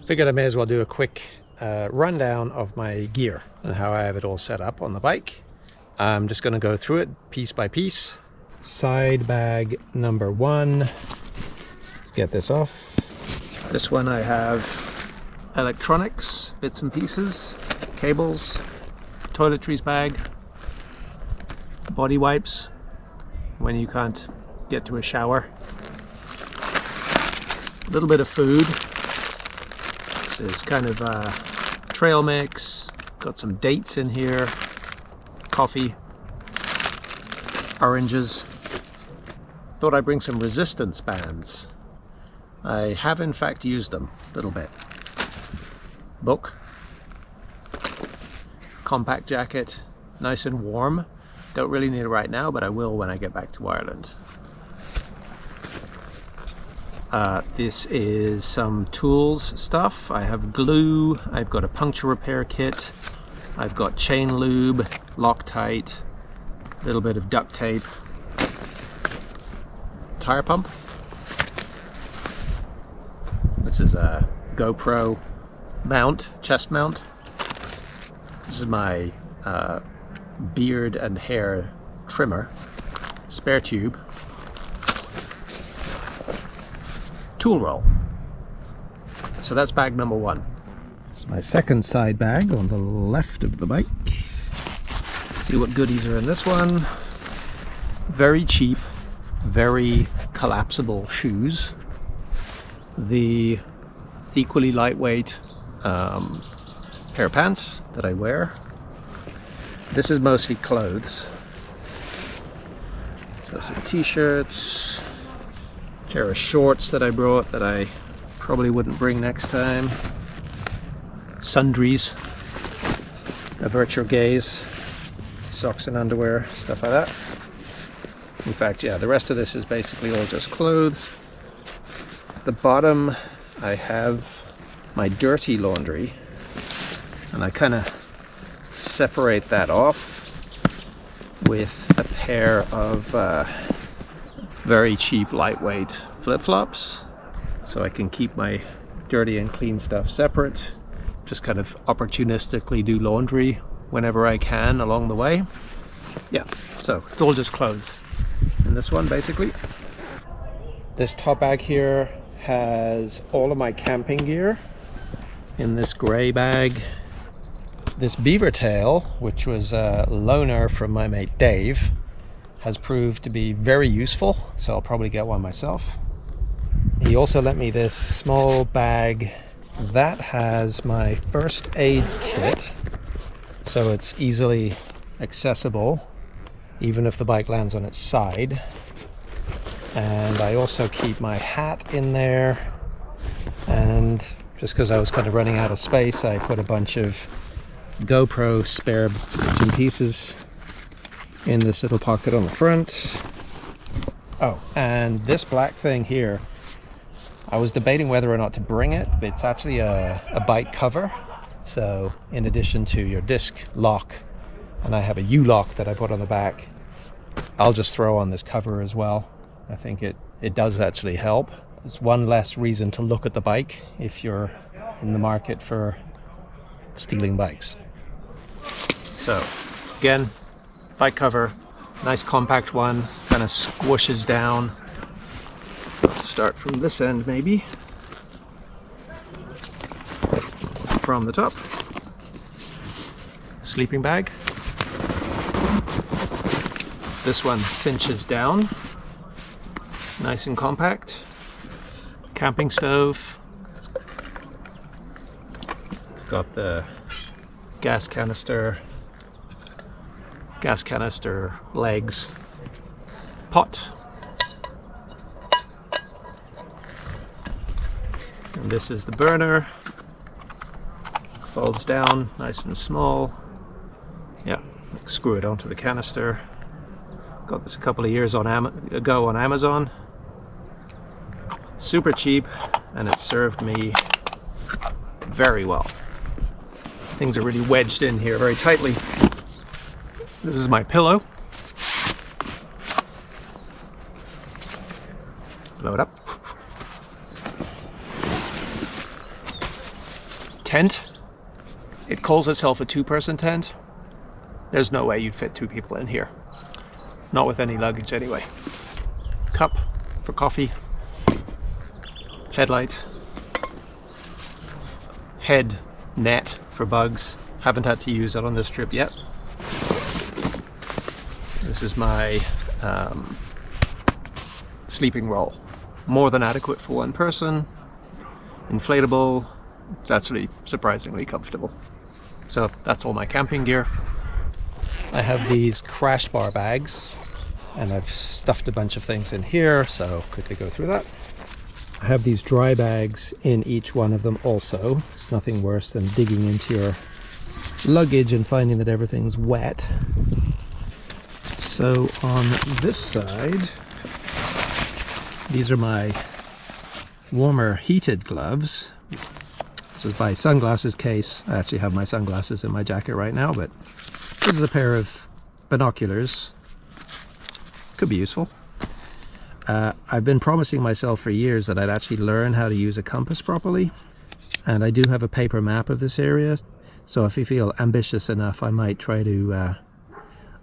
figured I may as well do a quick rundown of my gear and how I have it all set up on the bike. I'm just going to go through it piece by piece. Side bag number 1. Let's get this off. This one I have electronics, bits and pieces, cables, toiletries bag, body wipes when you can't get to a shower, a little bit of food. This is kind of a trail mix, got some dates in here, coffee, oranges. Thought I'd bring some resistance bands. I have in fact used them a little bit. Book, compact jacket, nice and warm. Don't really need it right now, but I will when I get back to Ireland. This is some tools stuff. I have glue, I've got a puncture repair kit, I've got chain lube, Loctite, a little bit of duct tape, tire pump. This is a GoPro mount, chest mount. This is my beard and hair trimmer, spare tube, tool roll. So that's bag number 1. It's my second side bag on the left of the bike. See what goodies are in this one. Very cheap, very collapsible shoes. The equally lightweight pair of pants that I wear. This is mostly clothes. So some t-shirts, pair of shorts that I brought that I probably wouldn't bring next time, sundries, a virtual gaze, socks and underwear, stuff like that. In fact, yeah, the rest of this is basically all just clothes. At the bottom I have my dirty laundry, and I kind of separate that off with a pair of very cheap lightweight flip-flops, so I can keep my dirty and clean stuff separate. Just kind of opportunistically do laundry whenever I can along the way. Yeah, so it's all just clothes in this one basically. This top bag here has all of my camping gear in this gray bag. This beaver tail, which was a loaner from my mate Dave, has proved to be very useful, so I'll probably get one myself. He also lent me this small bag that has my first aid kit, so it's easily accessible even if the bike lands on its side. And I also keep my hat in there, and just because I was kind of running out of space, I put a bunch of GoPro spare bits and pieces in this little pocket on the front. Oh, and this black thing here, I was debating whether or not to bring it, but it's actually a bike cover. So in addition to your disc lock, and I have a U-lock that I put on the back, I'll just throw on this cover as well. I think it does actually help. It's one less reason to look at the bike if you're in the market for stealing bikes. So again, bike cover, nice compact one, kind of squishes down. Let's start from this end maybe. From the top. Sleeping bag. This one cinches down, nice and compact. Camping stove. It's got the gas canister legs, pot, and this is the burner. Folds down nice and small. Yeah, screw it onto the canister. Got this a couple of years ago on Amazon. Super cheap, and it served me very well. Things are really wedged in here very tightly. This is my pillow. Load up. tent. It calls itself a 2-person tent. There's no way you'd fit 2 people in here. Not with any luggage anyway. Cup for coffee. Headlight. Head net for bugs. Haven't had to use it on this trip yet. This is my sleeping roll. More than adequate for 1 person. Inflatable. It's actually surprisingly comfortable. So that's all my camping gear. I have these crash bar bags and I've stuffed a bunch of things in here, so quickly go through that. I have these dry bags in each one of them also. It's nothing worse than digging into your luggage and finding that everything's wet. So on this side, these are my warmer heated gloves. This is my sunglasses case. I actually have my sunglasses in my jacket right now, but this is a pair of binoculars. Could be useful. I've been promising myself for years that I'd actually learn how to use a compass properly, and I do have a paper map of this area, so if you feel ambitious enough, I might try to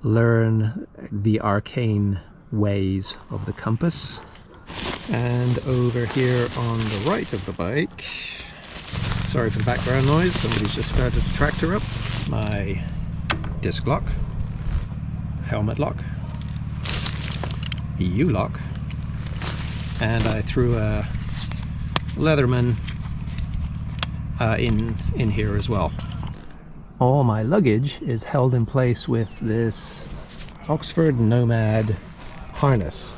learn the arcane ways of the compass. And over here on the right of the bike, sorry for the background noise, somebody's just started a tractor up, my disc lock, helmet lock, the U-lock, and I threw a Leatherman in here as well. All my luggage is held in place with this Oxford Nomad harness,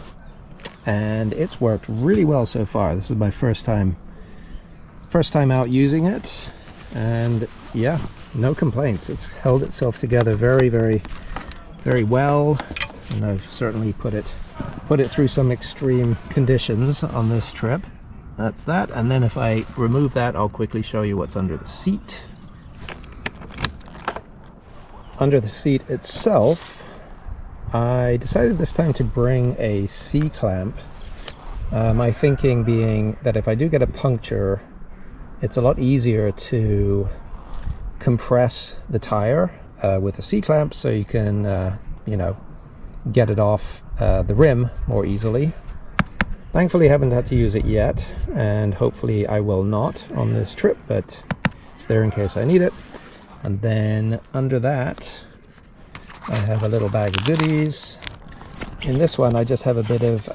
and it's worked really well so far. This is my first time out using it, and yeah, no complaints. It's held itself together very, very, very well, and I've certainly put it through some extreme conditions on this trip. That's that, and then if I remove that, I'll quickly show you what's under the seat. Under the seat itself, I decided this time to bring a C-clamp. My thinking being that if I do get a puncture, it's a lot easier to compress the tire with a C-clamp, so you can, you know, get it off the rim more easily. Thankfully I haven't had to use it yet, and hopefully I will not on this trip, but it's there in case I need it. And then under that I have a little bag of goodies. In this one I just have a bit of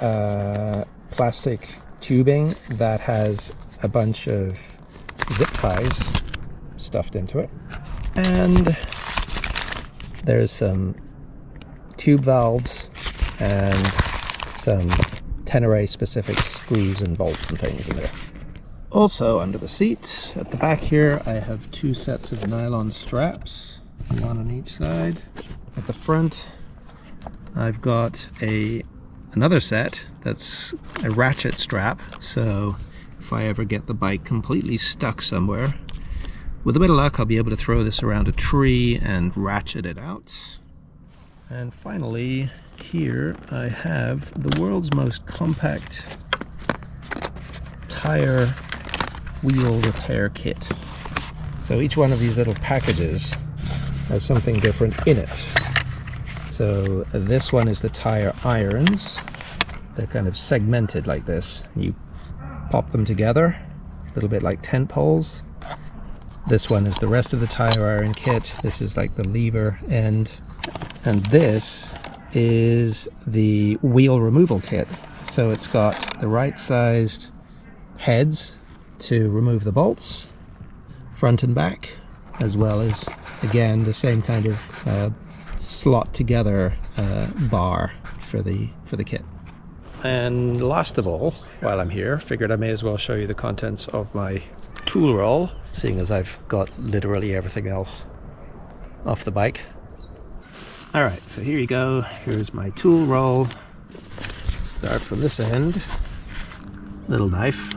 plastic tubing that has a bunch of zip ties stuffed into it, and there's some tube valves and some Tenere specific screws and bolts and things in there. Also under the seat at the back here I have 2 sets of nylon straps, 1 on each side. At the front I've got another set that's a ratchet strap, so if I ever get the bike completely stuck somewhere, with a bit of luck I'll be able to throw this around a tree and ratchet it out. And finally here I have the world's most compact tire wheel repair kit. So each one of these little packages has something different in it. So this one is the tire irons. They're kind of segmented like this. You pop them together, a little bit like tent poles. This one is the rest of the tire iron kit. This is like the lever end. And this is the wheel removal kit. So it's got the right sized heads to remove the bolts, front and back, as well as, again, the same kind of slot together bar for the kit. And last of all, while I'm here, figured I may as well show you the contents of my tool roll, seeing as I've got literally everything else off the bike. Alright, so here you go. Here's my tool roll. Start from this end. Little knife.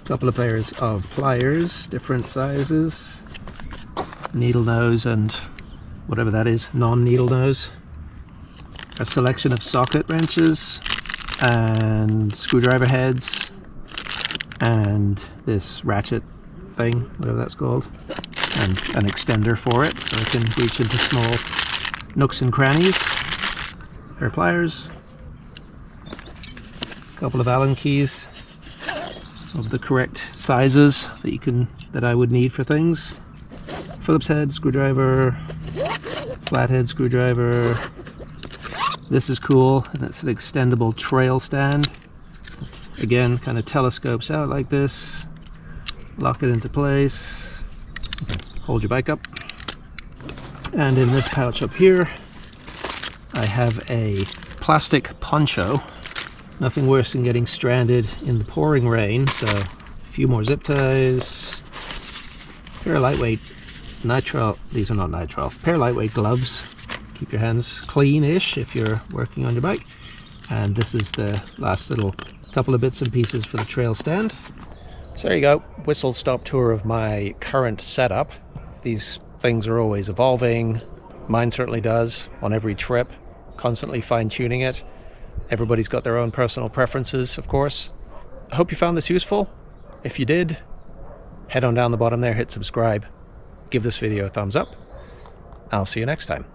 Couple of pairs of pliers, different sizes. Needle nose and whatever that is, non-needle nose. A selection of socket wrenches and screwdriver heads. and this ratchet thing, whatever that's called, and an extender for it so I can reach into small nooks and crannies. Pair of pliers, a couple of Allen keys of the correct sizes that I would need for things. Phillips head screwdriver, flathead screwdriver. This is cool, and it's an extendable trail stand. It, again, kind of telescopes out like this. Lock it into place. Hold your bike up. And in this pouch up here, I have a plastic poncho. Nothing worse than getting stranded in the pouring rain, so a few more zip ties. Pair of lightweight nitrile, these are not nitrile, pair of lightweight gloves. Keep your hands clean-ish if you're working on your bike. And this is the last little couple of bits and pieces for the trail stand. So there you go, whistle-stop tour of my current setup. These things are always evolving. Mine certainly does on every trip, constantly fine-tuning it. Everybody's got their own personal preferences, of course. I hope you found this useful. If you did, head on down the bottom there, hit subscribe. Give this video a thumbs up. I'll see you next time.